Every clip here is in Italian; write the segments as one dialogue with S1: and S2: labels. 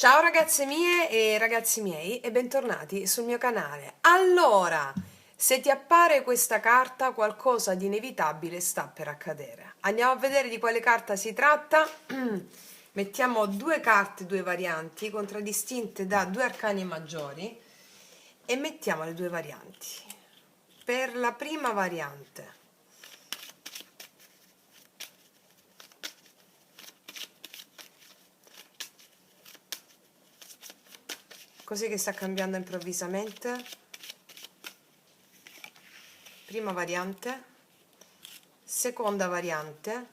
S1: Ciao ragazze mie e ragazzi miei e bentornati sul mio canale. Allora, se ti appare questa carta, qualcosa di inevitabile sta per accadere. Andiamo a vedere di quale carta si tratta. Mettiamo due carte, due varianti, contraddistinte da due arcani maggiori e mettiamo le due varianti. Per la prima variante, così che sta cambiando improvvisamente. Prima variante, seconda variante,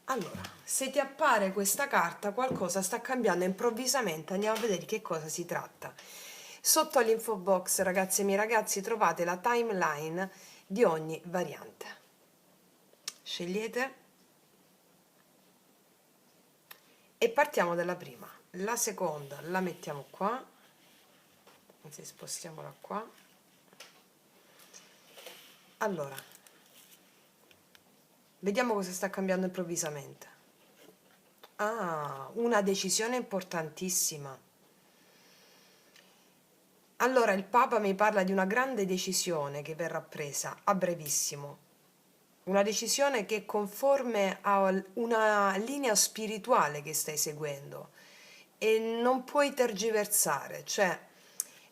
S1: allora, se ti appare questa carta qualcosa sta cambiando improvvisamente, andiamo a vedere di che cosa si tratta. Sotto all'info box, ragazzi e miei ragazzi, trovate la timeline di ogni variante. Scegliete e partiamo dalla prima. La seconda la mettiamo qua, anzi spostiamola qua. Allora, vediamo cosa sta cambiando improvvisamente. Ah, una decisione importantissima. Allora, il Papa mi parla di una grande decisione che verrà presa a brevissimo. Una decisione che è conforme a una linea spirituale che stai seguendo e non puoi tergiversare, cioè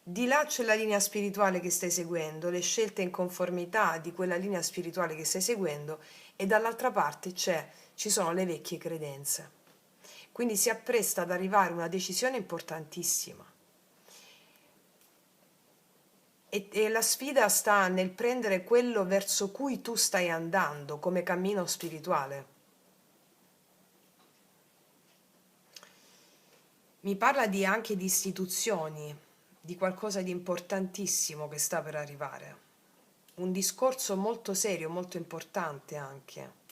S1: di là c'è la linea spirituale che stai seguendo, le scelte in conformità di quella linea spirituale che stai seguendo e dall'altra parte ci sono le vecchie credenze. Quindi si appresta ad arrivare una decisione importantissima. E la sfida sta nel prendere quello verso cui tu stai andando come cammino spirituale. Mi parla anche di istituzioni, di qualcosa di importantissimo che sta per arrivare. Un discorso molto serio, molto importante anche.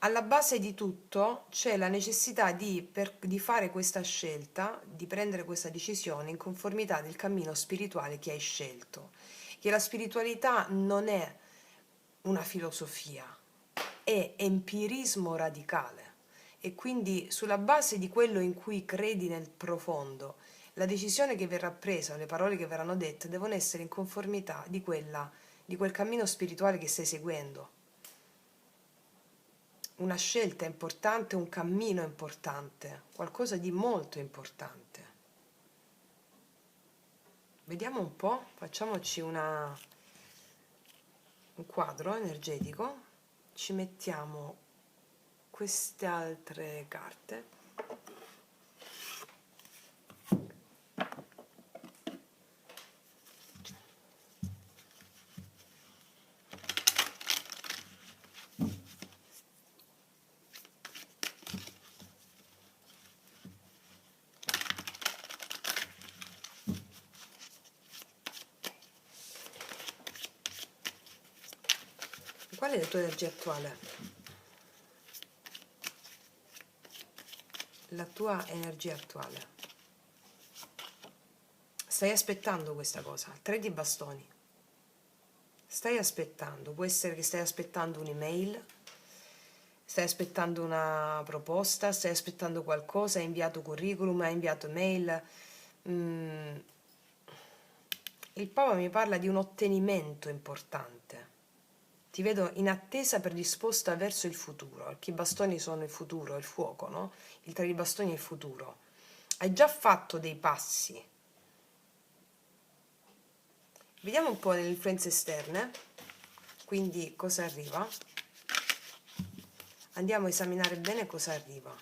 S1: Alla base di tutto c'è la necessità di fare questa scelta, di prendere questa decisione in conformità del cammino spirituale che hai scelto. Che la spiritualità non è una filosofia, è empirismo radicale e quindi sulla base di quello in cui credi nel profondo, la decisione che verrà presa, le parole che verranno dette devono essere in conformità di quel cammino spirituale che stai seguendo. Una scelta importante, un cammino importante, qualcosa di molto importante. Vediamo un po', facciamoci un quadro energetico, ci mettiamo queste altre carte. Qual è la tua energia attuale? La tua energia attuale. Stai aspettando questa cosa, 3 di bastoni. Stai aspettando, può essere che stai aspettando un'email, stai aspettando una proposta, stai aspettando qualcosa, hai inviato curriculum, hai inviato mail. Il Papa mi parla di un ottenimento importante. Ti vedo in attesa predisposta verso il futuro, perché i bastoni sono il futuro, il fuoco, no? Il 3 di bastoni è il futuro. Hai già fatto dei passi. Vediamo un po' le influenze esterne, quindi cosa arriva. Andiamo a esaminare bene cosa arriva.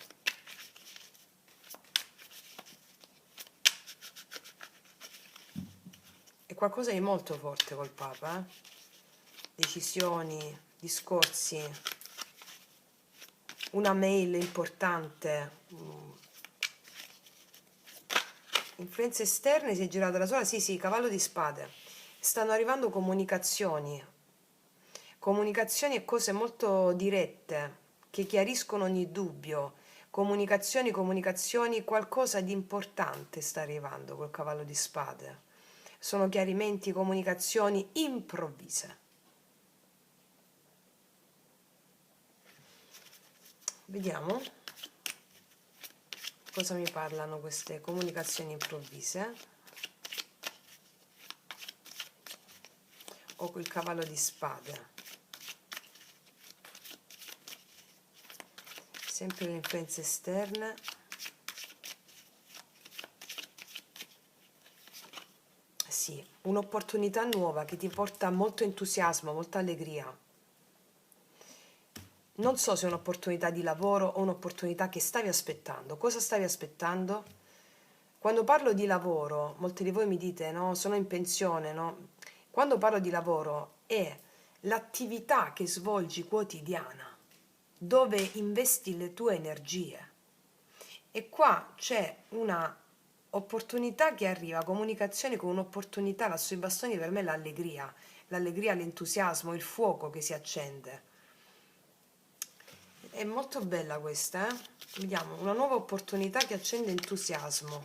S1: È qualcosa di molto forte col Papa, decisioni, discorsi, una mail importante. Influenze esterne, si è girata da sola, sì, cavallo di spade. Stanno arrivando comunicazioni e cose molto dirette che chiariscono ogni dubbio. Comunicazioni, qualcosa di importante sta arrivando col cavallo di spade. sono chiarimenti, comunicazioni improvvise. Vediamo cosa mi parlano queste comunicazioni improvvise. Ho il cavallo di spade. Sempre le influenze esterne. Sì, un'opportunità nuova che ti porta molto entusiasmo, molta allegria. Non so se è un'opportunità di lavoro o un'opportunità che stavi aspettando. Cosa stavi aspettando? Quando parlo di lavoro, molti di voi mi dite, no, sono in pensione, no? Quando parlo di lavoro è l'attività che svolgi quotidiana, dove investi le tue energie. E qua c'è una opportunità che arriva, comunicazione con un'opportunità, lassù i bastoni per me è l'allegria, l'entusiasmo, il fuoco che si accende. È molto bella questa, eh? Vediamo, una nuova opportunità che accende entusiasmo.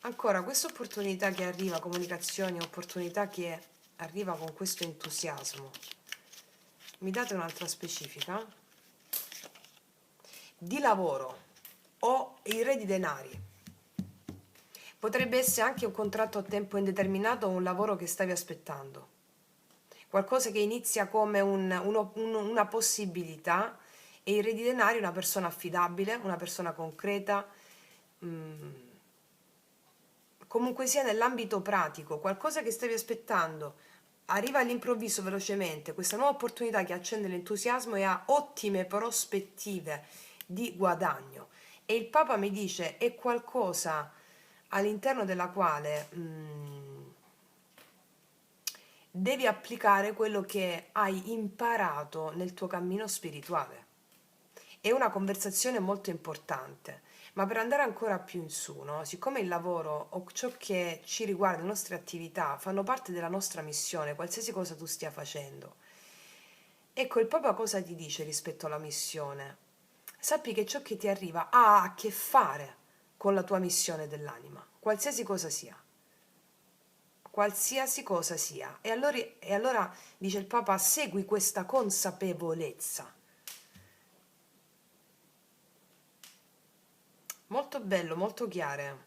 S1: Ancora, questa opportunità che arriva, comunicazione, opportunità che arriva con questo entusiasmo. Mi date un'altra specifica? Di lavoro o il re di denari. Potrebbe essere anche un contratto a tempo indeterminato o un lavoro che stavi aspettando. Qualcosa che inizia come una possibilità e il re di denari è una persona affidabile, una persona concreta, comunque sia nell'ambito pratico, qualcosa che stavi aspettando, arriva all'improvviso velocemente, questa nuova opportunità che accende l'entusiasmo e ha ottime prospettive di guadagno. E il Papa mi dice, è qualcosa all'interno della quale devi applicare quello che hai imparato nel tuo cammino spirituale. È una conversazione molto importante, ma per andare ancora più in su, no? Siccome il lavoro o ciò che ci riguarda, le nostre attività, fanno parte della nostra missione, qualsiasi cosa tu stia facendo. Ecco, il Papa cosa ti dice rispetto alla missione? Sappi che ciò che ti arriva ha a che fare con la tua missione dell'anima, qualsiasi cosa sia. Qualsiasi cosa sia. E allora dice il Papa, segui questa consapevolezza. Molto bello, molto chiare.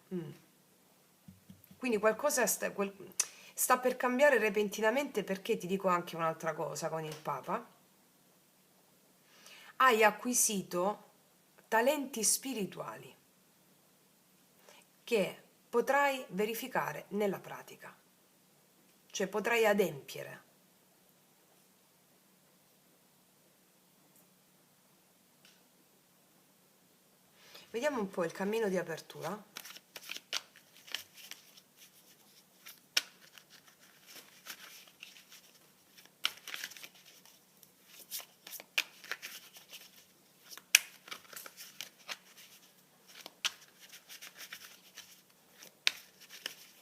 S1: Quindi qualcosa sta per cambiare repentinamente, perché ti dico anche un'altra cosa con il Papa. Hai acquisito talenti spirituali che potrai verificare nella pratica, cioè potrai adempiere. Vediamo un po' il cammino di apertura.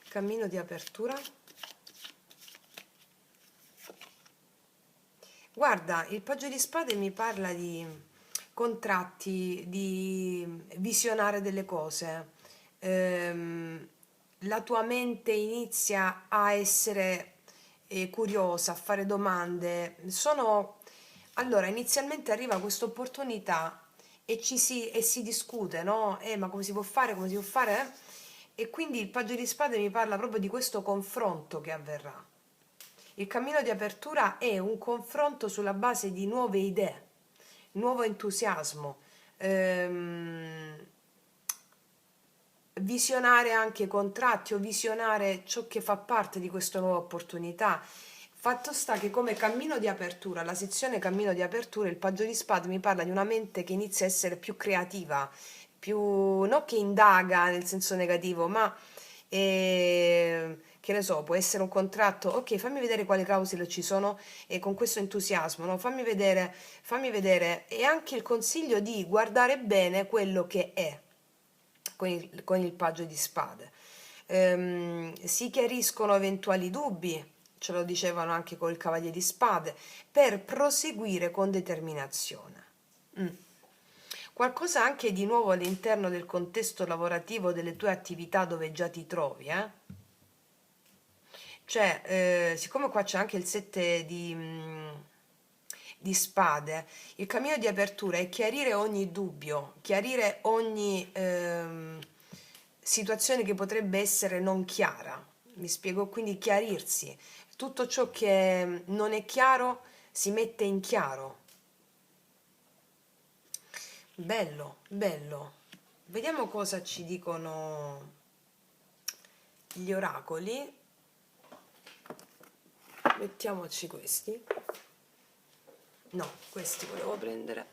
S1: Cammino di apertura. Guarda, il Paggio di Spade mi parla di contratti, di visionare delle cose. La tua mente inizia a essere curiosa, a fare domande. Allora, inizialmente arriva questa opportunità e si discute, no? Ma come si può fare? Come si può fare? E quindi il Paggio di Spade mi parla proprio di questo confronto che avverrà. Il cammino di apertura è un confronto sulla base di nuove idee, nuovo entusiasmo, visionare anche contratti o visionare ciò che fa parte di questa nuova opportunità. Fatto sta che come cammino di apertura, la sezione cammino di apertura, il Paggio di Spade mi parla di una mente che inizia a essere più creativa, più non che indaga nel senso negativo, ma che ne so, può essere un contratto, ok, fammi vedere quali clausole ci sono e con questo entusiasmo, no? Fammi vedere, e anche il consiglio di guardare bene quello che è con il Paggio di Spade. Si chiariscono eventuali dubbi, ce lo dicevano anche col Cavaliere di Spade, per proseguire con determinazione. Qualcosa anche di nuovo all'interno del contesto lavorativo delle tue attività dove già ti trovi, eh? Cioè, siccome qua c'è anche il 7 di spade, il cammino di apertura è chiarire ogni dubbio, chiarire ogni situazione che potrebbe essere non chiara. Mi spiego, quindi chiarirsi. Tutto ciò che non è chiaro si mette in chiaro. Bello, bello. Vediamo cosa ci dicono gli oracoli. Mettiamoci questi. No, questi volevo prendere.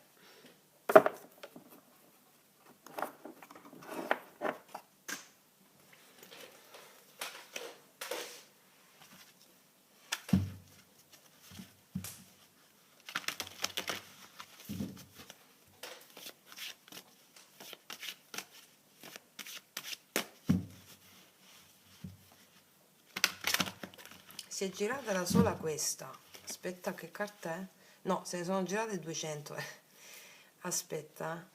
S1: Si è girata da sola questa. Aspetta, che carta è? No, se ne sono girate 200. Aspetta.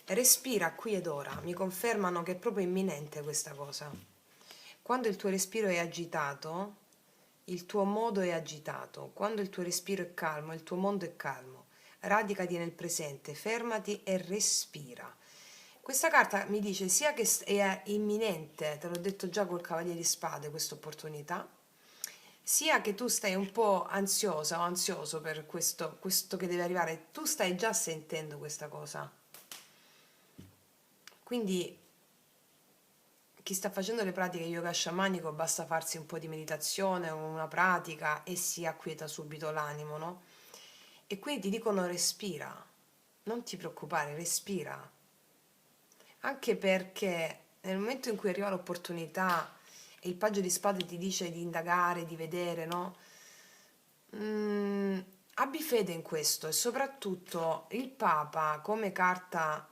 S1: Respira qui ed ora. Mi confermano che è proprio imminente questa cosa. Quando il tuo respiro è agitato, il tuo modo è agitato. Quando il tuo respiro è calmo, il tuo mondo è calmo. Radicati nel presente, fermati e respira. Questa carta mi dice sia che è imminente, te l'ho detto già col Cavaliere di Spade, questa opportunità, sia che tu stai un po' ansiosa o ansioso per questo che deve arrivare. Tu stai già sentendo questa cosa. Quindi chi sta facendo le pratiche yoga sciamanico basta farsi un po' di meditazione o una pratica e si acquieta subito l'animo, no? E quindi ti dicono respira, non ti preoccupare, respira. Anche perché nel momento in cui arriva l'opportunità e il paggio di spade ti dice di indagare, di vedere, no? Mm, abbi fede in questo e soprattutto il Papa come carta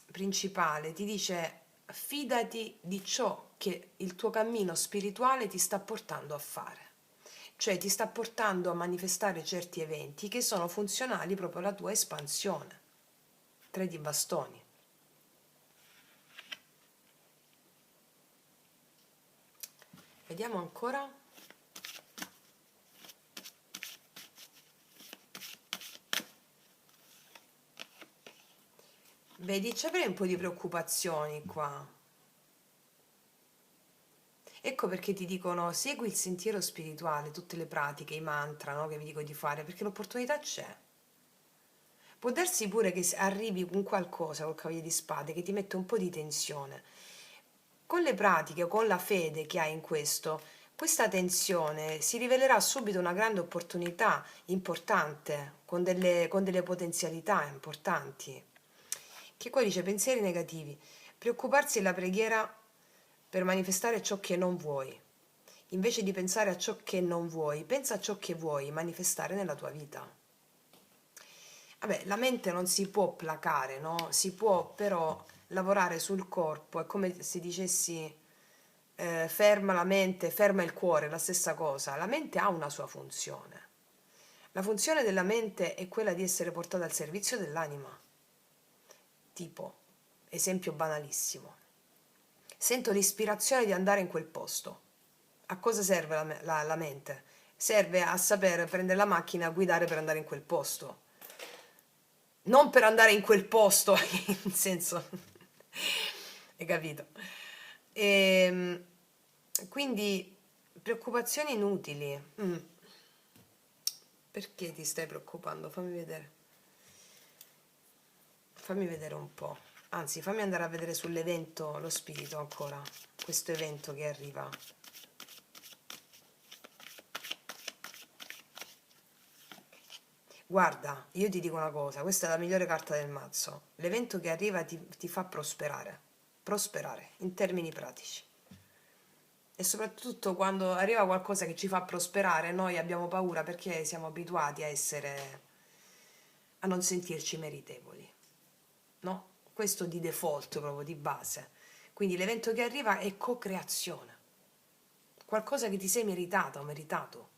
S1: principale ti dice fidati di ciò che il tuo cammino spirituale ti sta portando a fare, cioè ti sta portando a manifestare certi eventi che sono funzionali proprio alla tua espansione. 3 di bastoni. Vediamo ancora. Vedi, c'avrei un po' di preoccupazioni qua. Ecco perché ti dicono segui il sentiero spirituale, tutte le pratiche, i mantra, no, che vi dico di fare, perché l'opportunità c'è. Può darsi pure che arrivi con qualcosa col Cavaliere di Spade che ti mette un po' di tensione. Con le pratiche o con la fede che hai in questo, questa tensione si rivelerà subito una grande opportunità importante, con delle potenzialità importanti. Che qua dice pensieri negativi. Preoccuparsi è la preghiera per manifestare ciò che non vuoi. Invece di pensare a ciò che non vuoi, pensa a ciò che vuoi manifestare nella tua vita. Vabbè, la mente non si può placare, no? Si può però lavorare sul corpo, è come se dicessi ferma la mente, ferma il cuore, la stessa cosa. La mente ha una sua funzione. La funzione della mente è quella di essere portata al servizio dell'anima. Tipo, esempio banalissimo. Sento l'ispirazione di andare in quel posto. A cosa serve la mente? Serve a saper prendere la macchina, a guidare per andare in quel posto. Non per andare in quel posto, in senso, hai capito? Ehm, quindi preoccupazioni inutili. Perché ti stai preoccupando? Fammi vedere. Fammi vedere un po'. Anzi, fammi andare a vedere sull'evento, lo spirito ancora. Questo evento che arriva. Guarda, io ti dico una cosa, questa è la migliore carta del mazzo. L'evento che arriva ti fa prosperare in termini pratici. E soprattutto quando arriva qualcosa che ci fa prosperare, noi abbiamo paura perché siamo abituati a non sentirci meritevoli, no? questo di default, proprio di base. Quindi l'evento che arriva è co-creazione, qualcosa che ti sei meritata o meritato.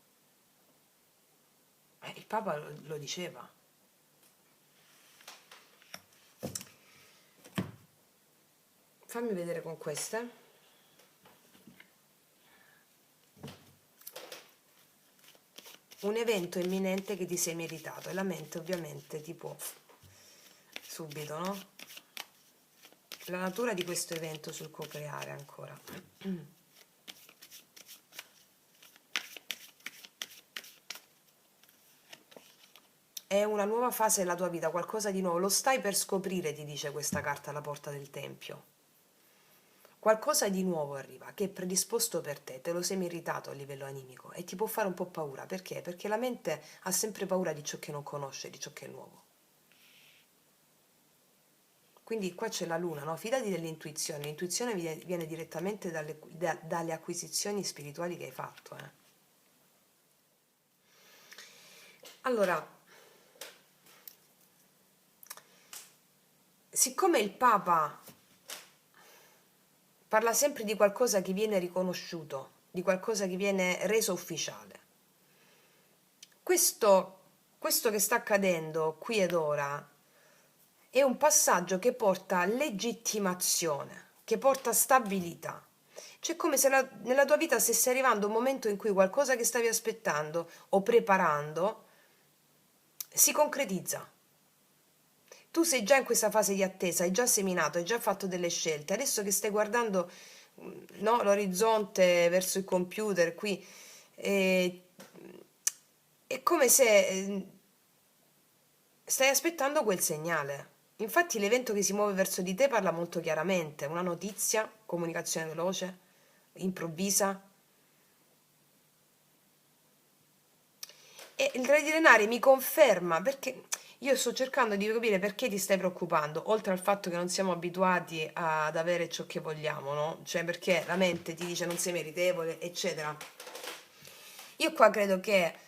S1: Il Papa lo diceva. Fammi vedere con queste. Un evento imminente che ti sei meritato, e la mente ovviamente ti può subito, no? La natura di questo evento sul co-creare ancora. È una nuova fase della tua vita, qualcosa di nuovo, lo stai per scoprire, ti dice questa carta alla porta del tempio. Qualcosa di nuovo arriva, che è predisposto per te lo sei meritato a livello animico e ti può fare un po' paura. Perché? Perché la mente ha sempre paura di ciò che non conosce, di ciò che è nuovo. Quindi qua c'è la luna, no? Fidati dell'intuizione, l'intuizione viene direttamente dalle acquisizioni spirituali che hai fatto. Allora, siccome il Papa parla sempre di qualcosa che viene riconosciuto, di qualcosa che viene reso ufficiale, questo che sta accadendo qui ed ora è un passaggio che porta a legittimazione, che porta a stabilità. Cioè, come se nella tua vita stesse arrivando un momento in cui qualcosa che stavi aspettando o preparando si concretizza. Tu sei già in questa fase di attesa, hai già seminato, hai già fatto delle scelte. Adesso che stai guardando, no, l'orizzonte verso il computer qui, eh, è come se stai aspettando quel segnale. Infatti l'evento che si muove verso di te parla molto chiaramente, una notizia, comunicazione veloce, improvvisa. E il Re di Denari mi conferma, perché io sto cercando di capire perché ti stai preoccupando, oltre al fatto che non siamo abituati ad avere ciò che vogliamo, no? Cioè perché la mente ti dice non sei meritevole, eccetera. Io qua credo che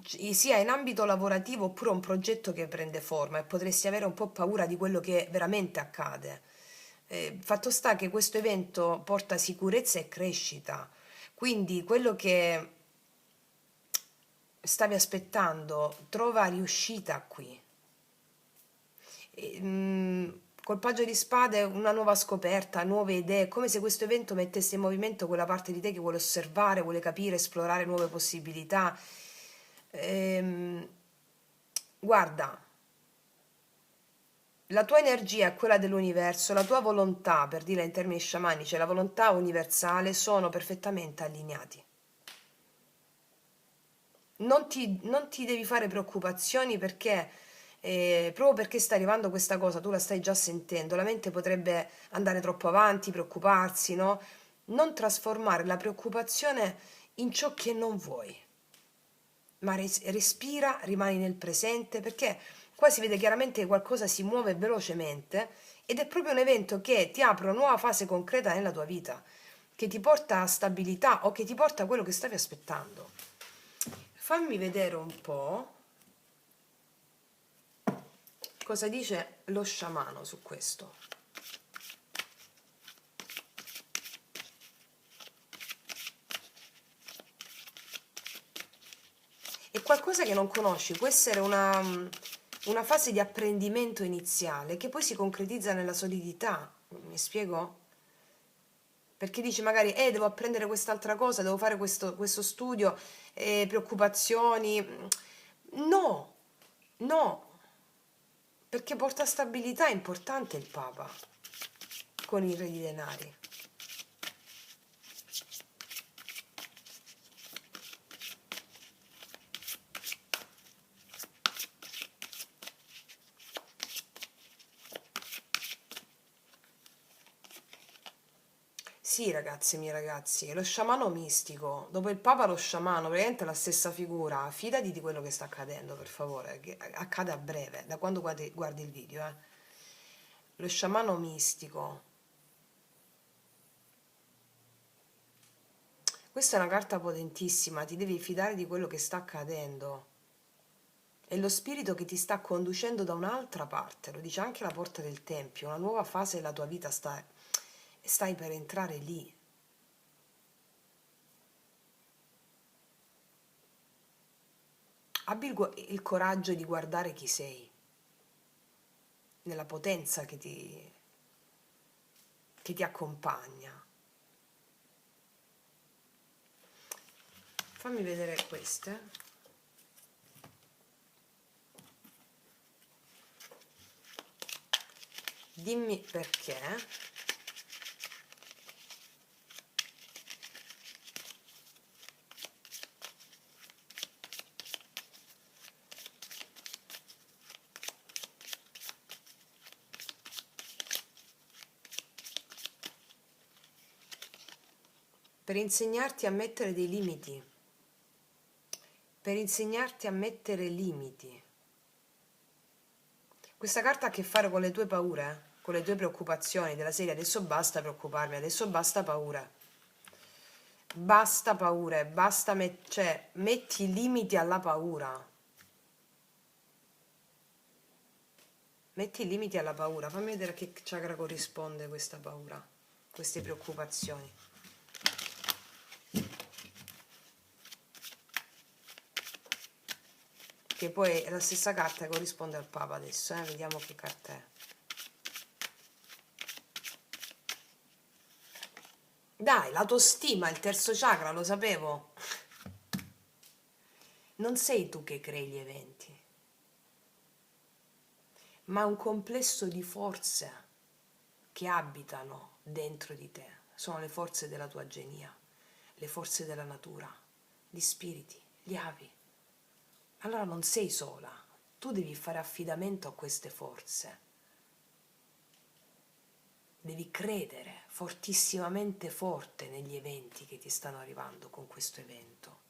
S1: sia in ambito lavorativo oppure un progetto che prende forma e potresti avere un po' paura di quello che veramente accade. Fatto sta che questo evento porta sicurezza e crescita, quindi quello che stavi aspettando trova riuscita qui. Col paggio di spade una nuova scoperta, nuove idee, come se questo evento mettesse in movimento quella parte di te che vuole osservare, vuole capire, esplorare nuove possibilità. Ehm, guarda, la tua energia è quella dell'universo, la tua volontà, per dire in termini sciamanici, la volontà universale sono perfettamente allineati. Non ti devi fare preoccupazioni perché, proprio perché sta arrivando questa cosa, tu la stai già sentendo, la mente potrebbe andare troppo avanti, preoccuparsi, no? Non trasformare la preoccupazione in ciò che non vuoi, ma respira, rimani nel presente, perché qua si vede chiaramente che qualcosa si muove velocemente ed è proprio un evento che ti apre una nuova fase concreta nella tua vita, che ti porta a stabilità o che ti porta a quello che stavi aspettando. Fammi vedere un po' cosa dice lo sciamano su questo. È qualcosa che non conosci, può essere una fase di apprendimento iniziale che poi si concretizza nella solidità. Mi spiego? Perché dici magari, devo apprendere quest'altra cosa, devo fare questo studio, preoccupazioni. No, no, perché porta stabilità, è importante il Papa con il Re di Denari. Sì, ragazzi, miei ragazzi, lo sciamano mistico, dopo il Papa lo sciamano, praticamente la stessa figura, fidati di quello che sta accadendo, per favore, che accade a breve, da quando guardi il video, eh. Lo sciamano mistico. Questa è una carta potentissima, ti devi fidare di quello che sta accadendo. È lo spirito che ti sta conducendo da un'altra parte, lo dice anche la porta del tempio, una nuova fase della tua vita stai per entrare lì. Abbi il coraggio di guardare chi sei, nella potenza che ti accompagna. Fammi vedere queste. Dimmi perché. Per insegnarti a mettere dei limiti. Per insegnarti a mettere limiti. Questa carta ha a che fare con le tue paure, con le tue preoccupazioni, della serie adesso basta preoccuparmi, adesso basta paura. Basta paure, basta cioè metti limiti alla paura. Metti limiti alla paura. Fammi vedere a che chakra corrisponde questa paura, queste preoccupazioni. Che poi è la stessa carta che corrisponde al Papa adesso, vediamo che carta è. Dai, l'autostima, il terzo chakra, lo sapevo. Non sei tu che crei gli eventi, ma un complesso di forze che abitano dentro di te. Sono le forze della tua genia, le forze della natura, gli spiriti, gli avi. Allora non sei sola, tu devi fare affidamento a queste forze. Devi credere fortissimamente forte negli eventi che ti stanno arrivando con questo evento.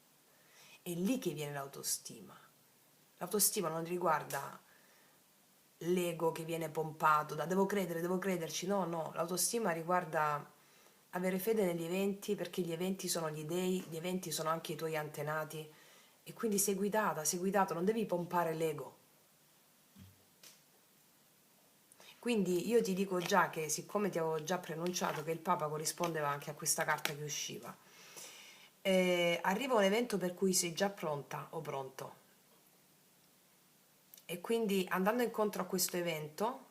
S1: È lì che viene l'autostima. L'autostima non riguarda l'ego che viene pompato da devo credere, devo crederci. No, no, l'autostima riguarda avere fede negli eventi, perché gli eventi sono gli dei, gli eventi sono anche i tuoi antenati, e quindi sei guidata, sei guidato, non devi pompare l'ego. Quindi io ti dico già che, siccome ti avevo già preannunciato che il Papa corrispondeva anche a questa carta che usciva, arriva un evento per cui sei già pronta o pronto. E quindi andando incontro a questo evento,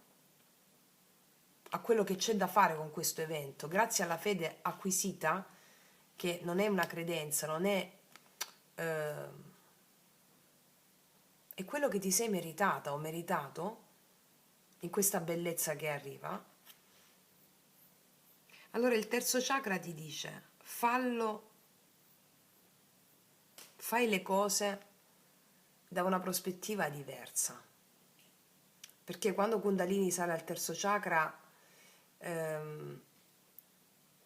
S1: a quello che c'è da fare con questo evento, grazie alla fede acquisita, che non è una credenza, non è... è quello che ti sei meritata o meritato in questa bellezza che arriva. Allora il terzo chakra ti dice: fallo, fai le cose da una prospettiva diversa, perché quando Kundalini sale al terzo chakra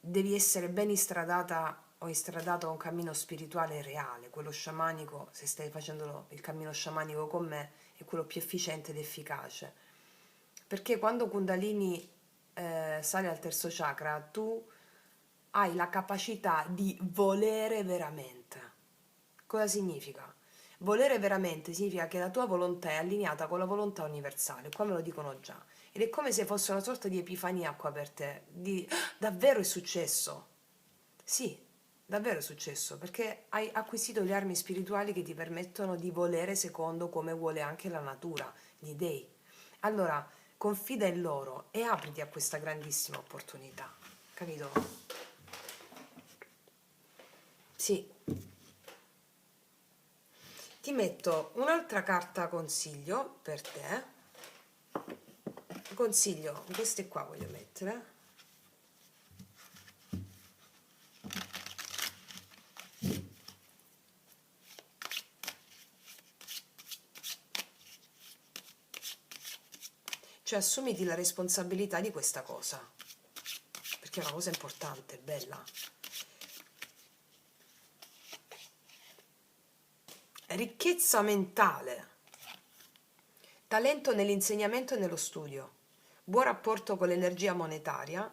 S1: devi essere ben istradata o istradato a un cammino spirituale reale. Quello sciamanico, se stai facendo il cammino sciamanico con me, è quello più efficiente ed efficace, perché quando Kundalini sale al terzo chakra tu hai la capacità di volere veramente. Cosa significa? Volere veramente significa che la tua volontà è allineata con la volontà universale, qua me lo dicono già, ed è come se fosse una sorta di epifania qua per te, di davvero è successo. Sì, davvero è successo, perché hai acquisito le armi spirituali che ti permettono di volere secondo come vuole anche la natura, gli dei. Allora, confida in loro e apriti a questa grandissima opportunità, capito? Sì. Ti metto un'altra carta consiglio per te. Consiglio, queste qua voglio mettere. Cioè assumiti la responsabilità di questa cosa, perché è una cosa importante, bella. Ricchezza mentale, talento nell'insegnamento e nello studio, buon rapporto con l'energia monetaria.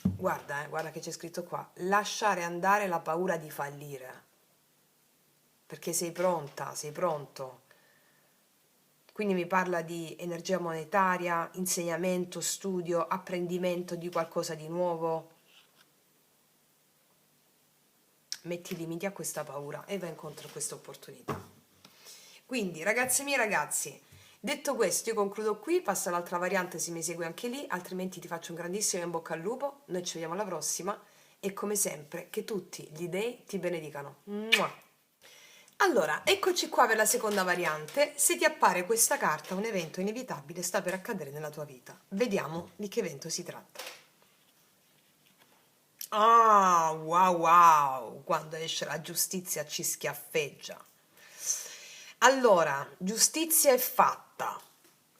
S1: Guarda che c'è scritto qua, lasciare andare la paura di fallire, perché sei pronta, sei pronto quindi mi parla di energia monetaria, insegnamento, studio, apprendimento di qualcosa di nuovo. Metti limiti a questa paura e vai incontro a questa opportunità. Quindi, ragazze mie, ragazzi, detto questo, io concludo qui, passo all'altra variante se mi segui anche lì, altrimenti ti faccio un grandissimo in bocca al lupo, noi ci vediamo alla prossima e come sempre che tutti gli dei ti benedicano. Mua! Allora, eccoci qua per la seconda variante. Se ti appare questa carta, un evento inevitabile sta per accadere nella tua vita. Vediamo di che evento si tratta. Ah, wow wow, quando esce la giustizia ci schiaffeggia. Allora, giustizia è fatta,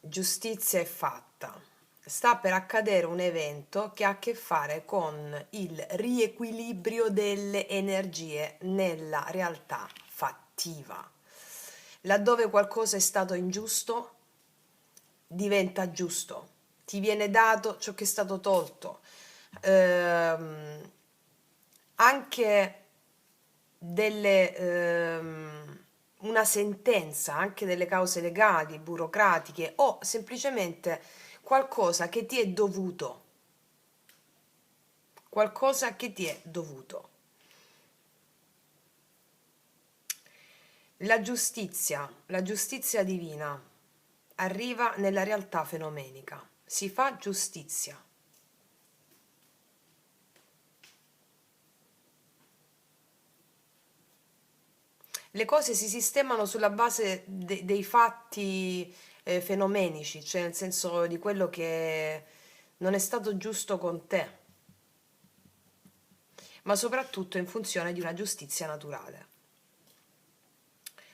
S1: giustizia è fatta. Sta per accadere un evento che ha a che fare con il riequilibrio delle energie nella realtà fattiva. Laddove qualcosa è stato ingiusto, diventa giusto. Ti viene dato ciò che è stato tolto. Ehm, anche una sentenza, anche delle cause legali, burocratiche o semplicemente qualcosa che ti è dovuto, qualcosa che ti è dovuto. La giustizia divina arriva nella realtà fenomenica, si fa giustizia. Le cose si sistemano sulla base dei fatti fenomenici, cioè nel senso di quello che non è stato giusto con te, ma soprattutto in funzione di una giustizia naturale.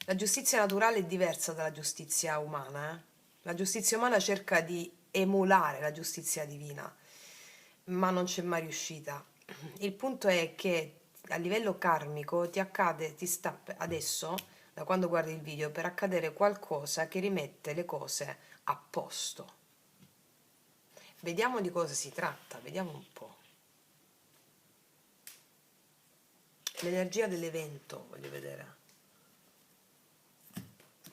S1: La giustizia naturale è diversa dalla giustizia umana. La giustizia umana cerca di emulare la giustizia divina, ma non c'è mai riuscita. Il punto è che a livello karmico ti accade, ti sta adesso, da quando guardi il video, per accadere qualcosa che rimette le cose a posto. Vediamo di cosa si tratta, vediamo un po'. L'energia dell'evento, voglio vedere.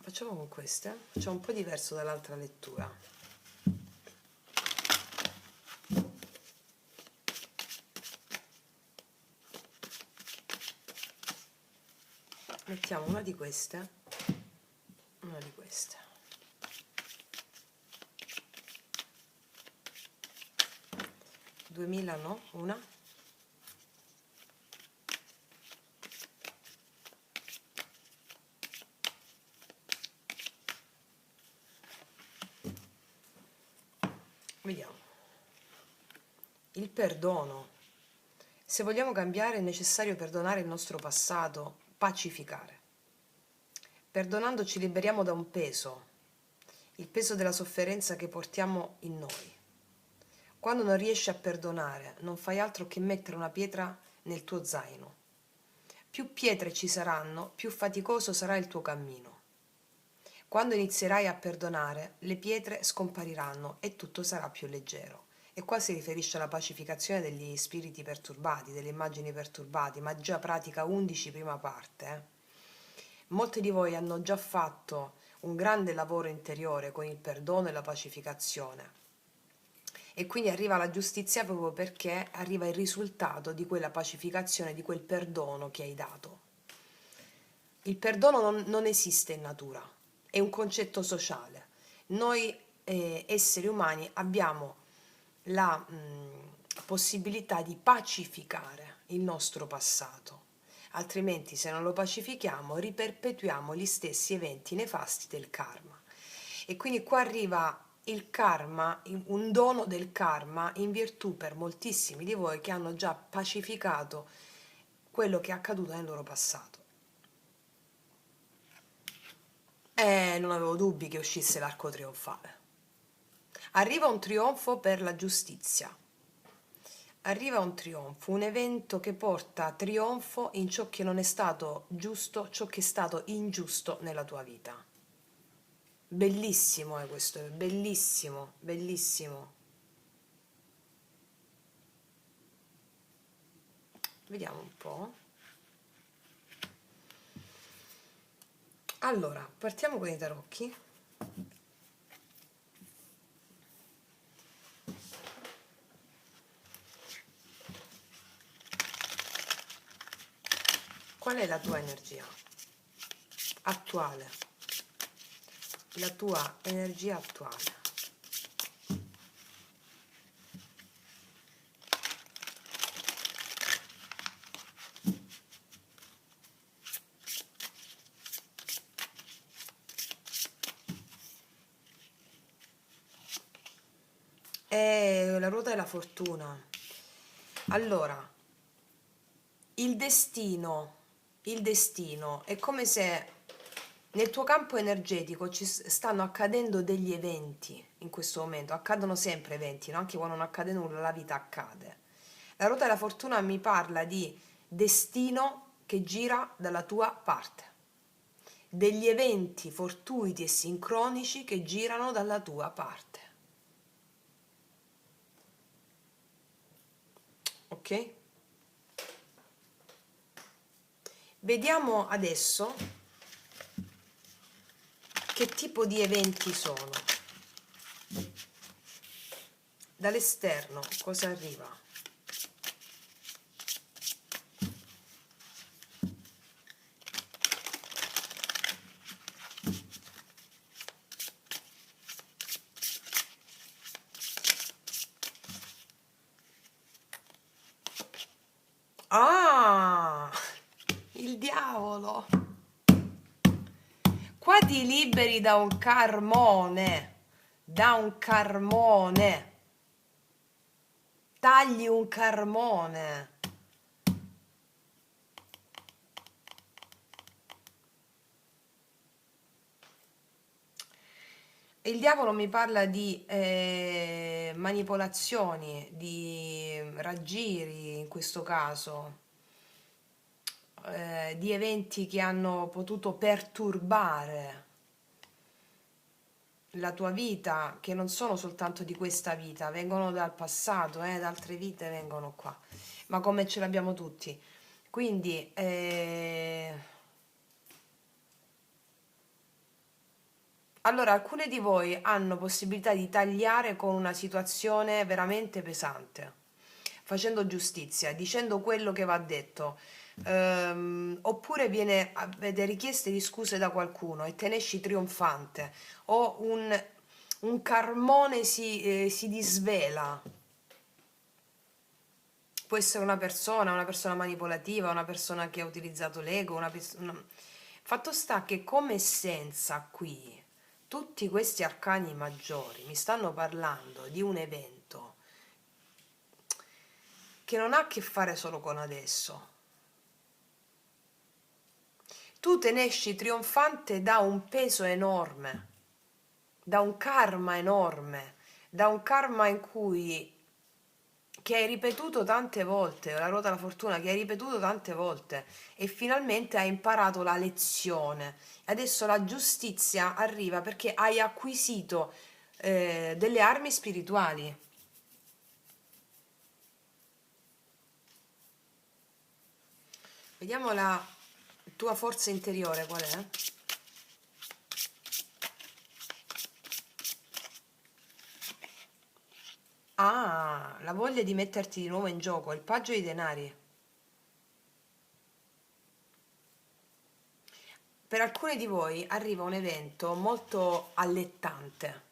S1: Facciamo con queste, facciamo un po' diverso dall'altra lettura. Mettiamo una di queste, una di queste. Duemila no, una. Vediamo. Il perdono. Se vogliamo cambiare è necessario perdonare il nostro passato, pacificare. Perdonando ci liberiamo da un peso, il peso della sofferenza che portiamo in noi. Quando non riesci a perdonare, non fai altro che mettere una pietra nel tuo zaino. Più pietre ci saranno, più faticoso sarà il tuo cammino. Quando inizierai a perdonare, le pietre scompariranno e tutto sarà più leggero. E qua si riferisce alla pacificazione degli spiriti perturbati, delle immagini perturbate, magia pratica 11, prima parte. Molti di voi hanno già fatto un grande lavoro interiore con il perdono e la pacificazione. E quindi arriva la giustizia proprio perché arriva il risultato di quella pacificazione, di quel perdono che hai dato. Il perdono non esiste in natura, è un concetto sociale. Noi esseri umani abbiamo la possibilità di pacificare il nostro passato, altrimenti se non lo pacifichiamo riperpetuiamo gli stessi eventi nefasti del karma. E quindi qua arriva il karma, un dono del karma in virtù per moltissimi di voi che hanno già pacificato quello che è accaduto nel loro passato. Non avevo dubbi che uscisse l'arco trionfale. Arriva un trionfo per la giustizia. Arriva un trionfo, un evento che porta trionfo in ciò che non è stato giusto, ciò che è stato ingiusto nella tua vita. Bellissimo è questo, bellissimo, bellissimo. Vediamo un po'. Allora, partiamo con i tarocchi. qual è la tua energia attuale? La tua energia attuale. È la ruota della fortuna. Allora, il destino è come se nel tuo campo energetico ci stanno accadendo degli eventi in questo momento, accadono sempre eventi, no? Anche quando non accade nulla, la vita accade. La ruota della fortuna mi parla di destino che gira dalla tua parte, degli eventi fortuiti e sincronici che girano dalla tua parte. Ok? Vediamo adesso che tipo di eventi sono. Dall'esterno cosa arriva? Ah, il diavolo. Qua ti liberi da un carmone, da un carmone. Tagli un carmone. Il diavolo mi parla di manipolazioni, di raggiri in questo caso, di eventi che hanno potuto perturbare la tua vita, che non sono soltanto di questa vita, vengono dal passato, da altre vite vengono qua, ma come ce l'abbiamo tutti. Quindi allora alcune di voi hanno possibilità di tagliare con una situazione veramente pesante, facendo giustizia, dicendo quello che va detto. Oppure avete richieste di scuse da qualcuno e te ne esci trionfante, o un carmone si disvela. Può essere una persona manipolativa, una persona che ha utilizzato l'ego, Fatto sta che come essenza qui, tutti questi arcani maggiori mi stanno parlando di un evento che non ha a che fare solo con adesso. Tu te ne esci trionfante da un peso enorme, da un karma enorme, da un karma in cui che hai ripetuto tante volte, la ruota della fortuna che hai ripetuto tante volte e finalmente hai imparato la lezione. Adesso la giustizia arriva perché hai acquisito delle armi spirituali. Vediamo la tua forza interiore qual è? Ah, la voglia di metterti di nuovo in gioco, il paggio dei denari. Per alcuni di voi arriva un evento molto allettante,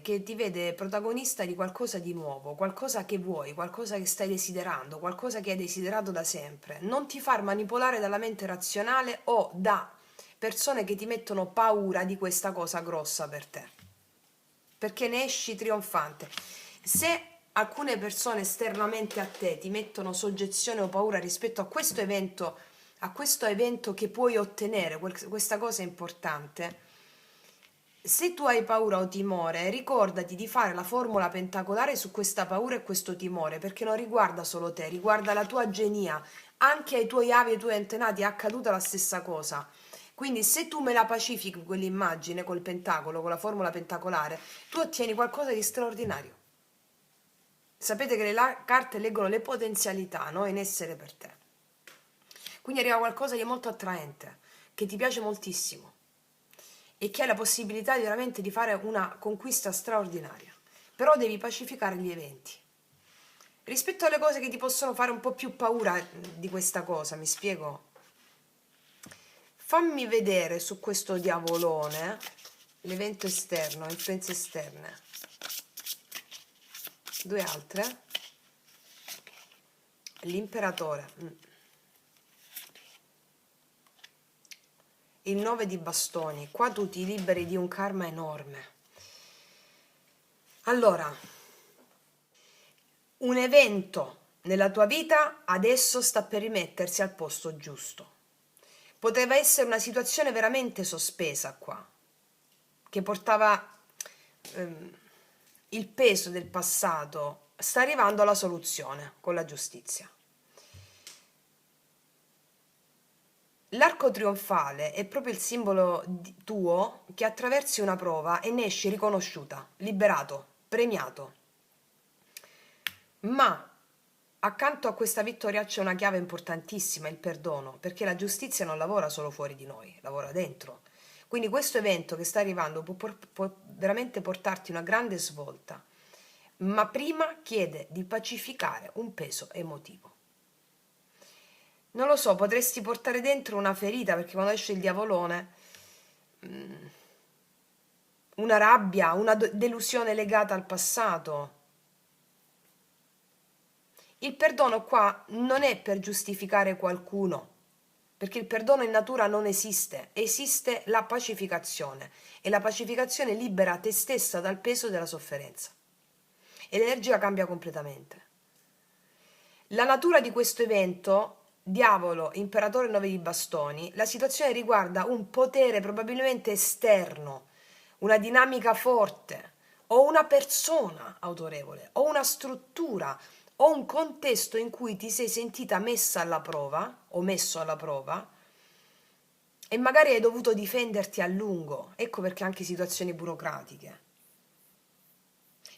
S1: che ti vede protagonista di qualcosa di nuovo, qualcosa che vuoi, qualcosa che stai desiderando, qualcosa che hai desiderato da sempre. Non ti far manipolare dalla mente razionale o da persone che ti mettono paura di questa cosa grossa per te, perché ne esci trionfante. Se alcune persone esternamente a te ti mettono soggezione o paura rispetto a questo evento che puoi ottenere, questa cosa è importante. Se tu hai paura o timore, ricordati di fare la formula pentacolare su questa paura e questo timore, perché non riguarda solo te, riguarda la tua genia. Anche ai tuoi avi e ai tuoi antenati è accaduta la stessa cosa. Quindi se tu me la pacifichi quell'immagine col pentacolo, con la formula pentacolare, tu ottieni qualcosa di straordinario. Sapete che le carte leggono le potenzialità, no? In essere per te. Quindi arriva qualcosa di molto attraente, che ti piace moltissimo e che hai la possibilità veramente di fare una conquista straordinaria. Però devi pacificare gli eventi. rispetto alle cose che ti possono fare un po' più paura di questa cosa, mi spiego? Fammi vedere su questo diavolone l'evento esterno, influenze esterne. Due altre. L'imperatore. Il 9 di bastoni. Qua tu ti liberi di un karma enorme. Allora, un evento nella tua vita adesso sta per rimettersi al posto giusto. Poteva essere una situazione veramente sospesa qua, che portava il peso del passato, sta arrivando alla soluzione con la giustizia. L'arco trionfale è proprio il simbolo tuo che attraversi una prova e ne esci riconosciuta, liberato, premiato. Ma accanto a questa vittoria c'è una chiave importantissima, il perdono, perché la giustizia non lavora solo fuori di noi, lavora dentro. Quindi questo evento che sta arrivando può veramente portarti una grande svolta, ma prima chiede di pacificare un peso emotivo. Non lo so, potresti portare dentro una ferita, perché quando esce il diavolone, una rabbia, una delusione legata al passato. Il perdono qua non è per giustificare qualcuno, perché il perdono in natura non esiste, esiste la pacificazione e la pacificazione libera te stessa dal peso della sofferenza e l'energia cambia completamente. La natura di questo evento, diavolo, imperatore 9 di bastoni, la situazione riguarda un potere probabilmente esterno, una dinamica forte, o una persona autorevole, o una struttura, o un contesto in cui ti sei sentita messa alla prova, o messo alla prova, e magari hai dovuto difenderti a lungo. Ecco perché anche situazioni burocratiche.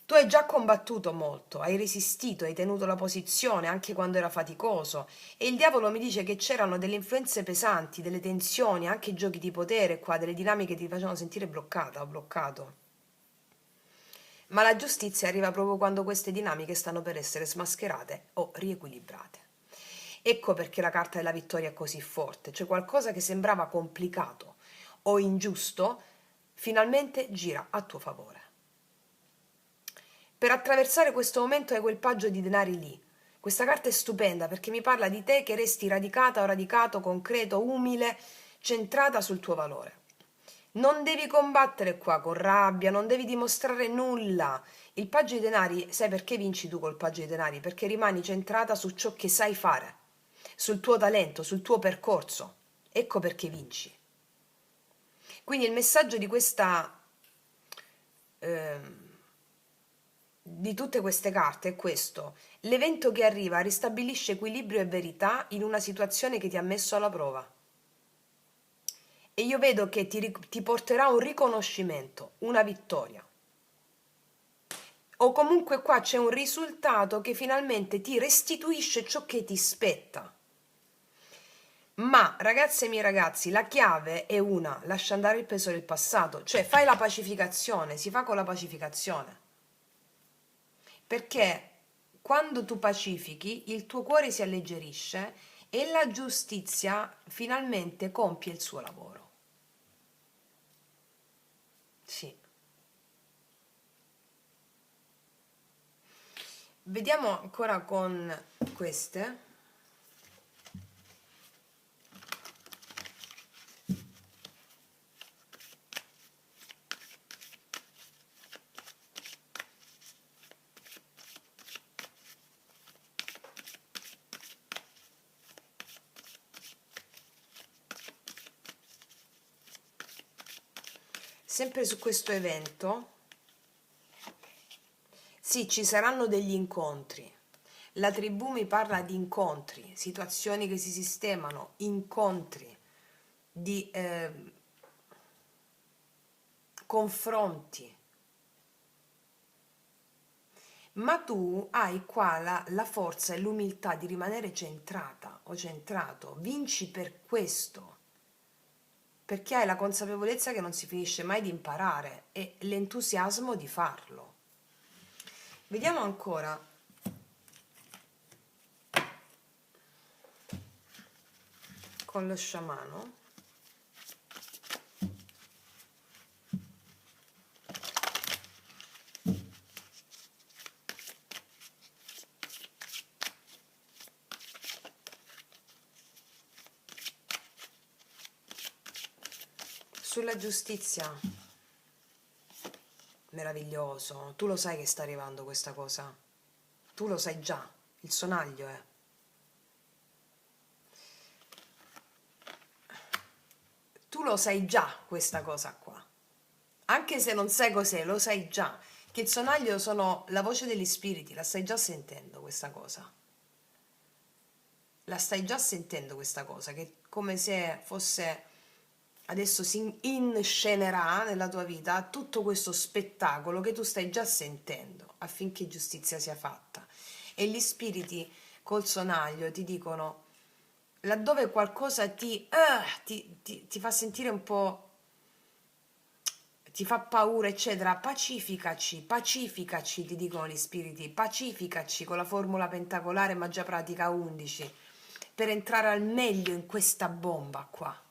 S1: Tu hai già combattuto molto, hai resistito, hai tenuto la posizione anche quando era faticoso e il diavolo mi dice che c'erano delle influenze pesanti, delle tensioni, anche giochi di potere qua, delle dinamiche che ti facevano sentire bloccata o bloccato. Ma la giustizia arriva proprio quando queste dinamiche stanno per essere smascherate o riequilibrate. Ecco perché la carta della vittoria è così forte, cioè qualcosa che sembrava complicato o ingiusto, finalmente gira a tuo favore. Per attraversare questo momento hai quel paggio di denari lì. Questa carta è stupenda perché mi parla di te che resti radicata o radicato, concreto, umile, centrata sul tuo valore. Non devi combattere qua con rabbia, non devi dimostrare nulla. Il paggio di denari, sai perché vinci tu col paggio di denari? Perché rimani centrata su ciò che sai fare, sul tuo talento, sul tuo percorso. Ecco perché vinci. Quindi il messaggio di questa... di tutte queste carte è questo: l'evento che arriva ristabilisce equilibrio e verità in una situazione che ti ha messo alla prova e io vedo che ti porterà un riconoscimento, una vittoria, o comunque qua c'è un risultato che finalmente ti restituisce ciò che ti spetta. Ma ragazze e miei ragazzi, la chiave è una: lascia andare il peso del passato, cioè fai la pacificazione, si fa con la pacificazione. Perché quando tu pacifichi, il tuo cuore si alleggerisce e la giustizia finalmente compie il suo lavoro. Sì. Vediamo ancora con queste. Sempre su questo evento, sì, ci saranno degli incontri. La tribù mi parla di incontri, situazioni che si sistemano, incontri, di confronti. Ma tu hai qua la forza e l'umiltà di rimanere centrata o centrato, vinci per questo, perché hai la consapevolezza che non si finisce mai di imparare e l'entusiasmo di farlo. Vediamo ancora con lo sciamano. Sulla giustizia, meraviglioso, tu lo sai che sta arrivando questa cosa, tu lo sai già, il sonaglio è. Tu lo sai già questa cosa qua, anche se non sai cos'è, lo sai già, che il sonaglio sono la voce degli spiriti, la stai già sentendo questa cosa. La stai già sentendo questa cosa, che è come se fosse, adesso si inscenerà nella tua vita tutto questo spettacolo che tu stai già sentendo affinché giustizia sia fatta. E gli spiriti col sonaglio ti dicono, laddove qualcosa ti fa sentire un po', ti fa paura, eccetera, pacificaci, pacificaci, ti dicono gli spiriti, pacificaci con la formula pentacolare magia pratica 11, per entrare al meglio in questa bomba qua.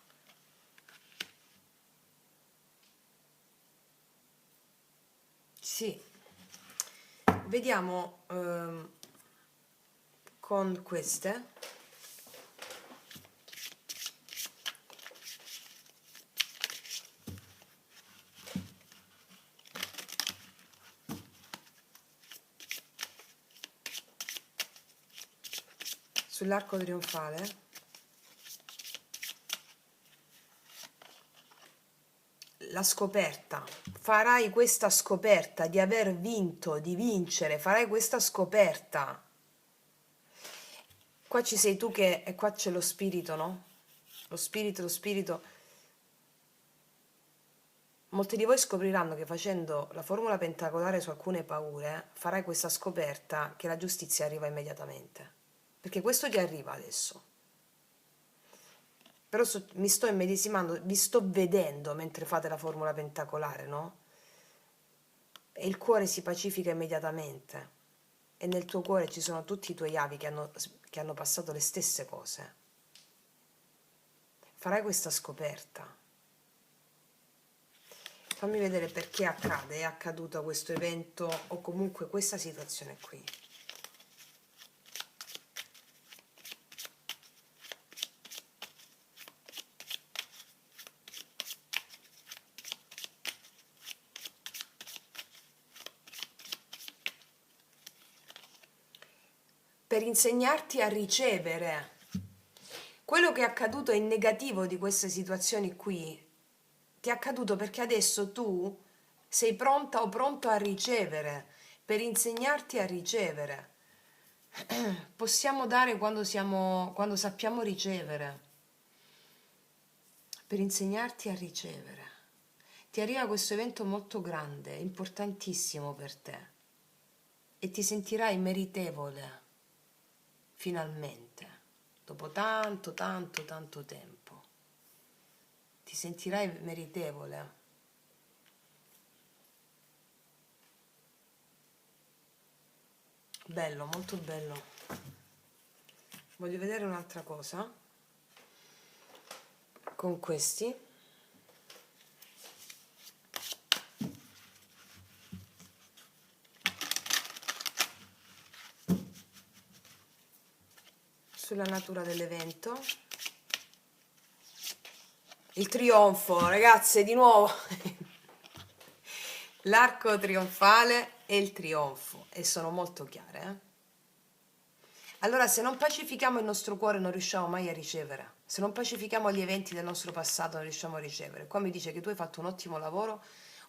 S1: Sì, vediamo con queste. Sull'arco trionfale la scoperta, farai questa scoperta di aver vinto, di vincere, farai questa scoperta. Qua ci sei tu che, e qua c'è lo spirito, no? Lo spirito. Molti di voi scopriranno che facendo la formula pentacolare su alcune paure farai questa scoperta che la giustizia arriva immediatamente. Perché questo ti arriva adesso. Però mi sto immedesimando, vi sto vedendo mentre fate la formula pentacolare, no? E il cuore si pacifica immediatamente. E nel tuo cuore ci sono tutti i tuoi avi che hanno passato le stesse cose. Farai questa scoperta. Fammi vedere perché accade, è accaduto questo evento o comunque questa situazione qui. Per insegnarti a ricevere. Quello che è accaduto in negativo di queste situazioni qui ti è accaduto perché adesso tu sei pronta o pronto a ricevere, per insegnarti a ricevere. Possiamo dare quando sappiamo ricevere, per insegnarti a ricevere. Ti arriva questo evento molto grande, importantissimo per te, e ti sentirai meritevole, finalmente, dopo tanto, tanto, tanto tempo. Ti sentirai meritevole. Bello, molto bello. Voglio vedere un'altra cosa con questi. Sulla natura dell'evento. Il trionfo, ragazze, di nuovo. L'arco trionfale e il trionfo, e sono molto chiare, eh? Allora, se non pacifichiamo il nostro cuore non riusciamo mai a ricevere. Se non pacifichiamo gli eventi del nostro passato non riusciamo a ricevere. Qua mi dice che tu hai fatto un ottimo lavoro,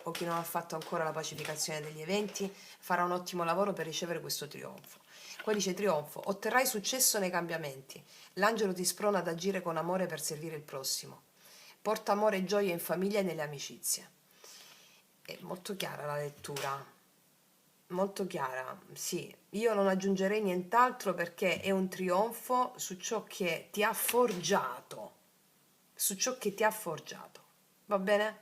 S1: o chi non ha fatto ancora la pacificazione degli eventi farà un ottimo lavoro per ricevere questo trionfo. Qua dice trionfo, otterrai successo nei cambiamenti. L'angelo ti sprona ad agire con amore per servire il prossimo. Porta amore e gioia in famiglia e nelle amicizie. È molto chiara la lettura. Molto chiara, sì. Io non aggiungerei nient'altro perché è un trionfo su ciò che ti ha forgiato. Su ciò che ti ha forgiato. Va bene?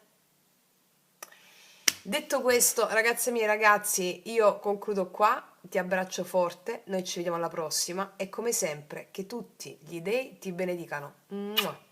S1: Detto questo, ragazze mie e ragazzi, io concludo qua, ti abbraccio forte, noi ci vediamo alla prossima e come sempre che tutti gli dei ti benedicano. Mua.